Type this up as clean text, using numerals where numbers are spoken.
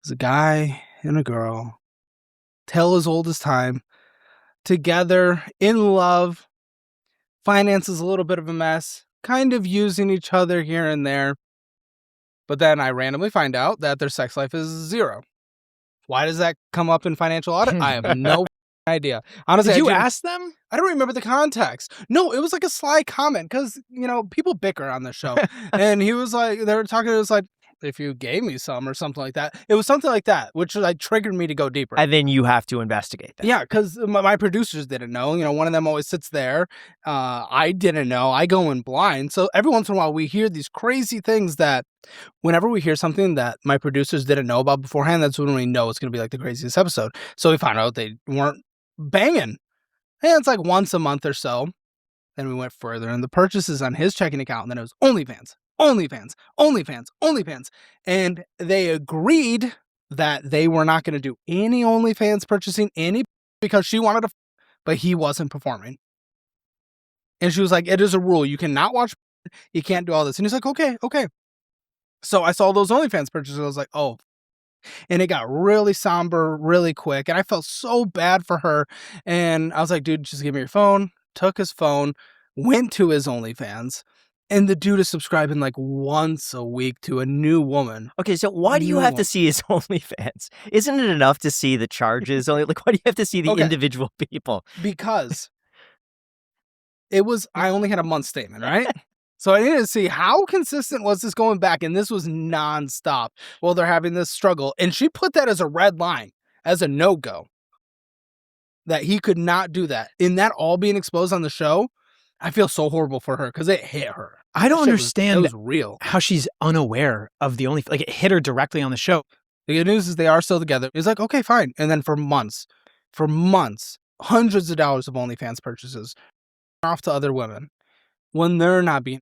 There's a guy and a girl, tale as old as time, together, in love, finances a little bit of a mess, kind of using each other here and there. But then I randomly find out that their sex life is 0. Why does that come up in financial audit? I have no idea. Honestly, Did you ask them? I don't remember the context. No, it was like a sly comment because, people bicker on the show. And he was like, they were talking, it was like, if you gave me some or something like that. It was something like that, which like triggered me to go deeper. And then you have to investigate that. Yeah, because my producers didn't know. One of them always sits there. I didn't know. I go in blind. So every once in a while, we hear these crazy things that whenever we hear something that my producers didn't know about beforehand, that's when we know it's going to be like the craziest episode. So we found out they weren't banging. And it's like once a month or so. Then we went further, and the purchases on his checking account, and then it was OnlyFans, OnlyFans, OnlyFans, OnlyFans. And they agreed that they were not going to do any OnlyFans purchasing because she wanted to, but he wasn't performing. And she was like, it is a rule. You cannot watch. You can't do all this. And he's like, okay. So I saw those OnlyFans purchases. I was like, oh. And it got really somber really quick. And I felt so bad for her. And I was like, dude, just give me your phone. Took his phone, went to his OnlyFans. And the dude is subscribing like once a week to a new woman. Okay, so why do you have to see his OnlyFans? Isn't it enough to see the charges? Why do you have to see the individual people? Because I only had a month statement, right? So I needed to see how consistent was this going back. And this was nonstop while they're having this struggle. And she put that as a red line, as a no-go. That he could not do that. In that all being exposed on the show, I feel so horrible for her because it hit her. I don't understand it was real. How she's unaware of the OnlyFans. It hit her directly on the show. The good news is they are still together. He's like, okay, fine. And then for months, hundreds of dollars of OnlyFans purchases off to other women when they're not being